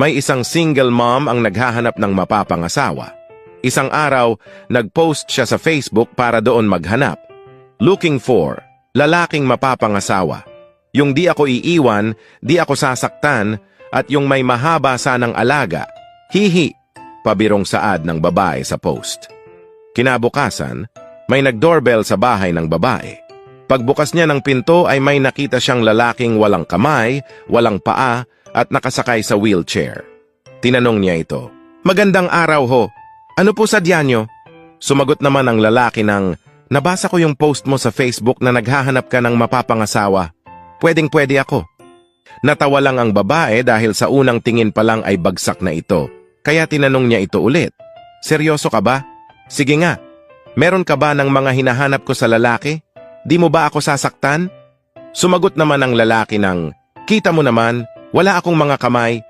May isang single mom ang naghahanap ng mapapangasawa. Isang araw, nag-post siya sa Facebook para doon maghanap. Looking for, lalaking mapapangasawa. Yung di ako iiwan, di ako sasaktan, at yung may mahaba sanang alaga. Hihi, pabirong saad ng babae sa post. Kinabukasan, may nag-doorbell sa bahay ng babae. Pagbukas niya ng pinto ay may nakita siyang lalaking walang kamay, walang paa, at nakasakay sa wheelchair. Tinanong niya ito, "Magandang araw ho. Ano po sadya niyo?" Sumagot naman ang lalaki ng, "Nabasa ko yung post mo sa Facebook na naghahanap ka ng mapapangasawa. Pwedeng-pwede ako." Natawa lang ang babae dahil sa unang tingin pa lang ay bagsak na ito. Kaya tinanong niya ito ulit, "Seryoso ka ba? Sige nga. Meron ka ba ng mga hinahanap ko sa lalaki? Di mo ba ako sasaktan?" Sumagot naman ang lalaki ng, "Kita mo naman, wala akong mga kamay,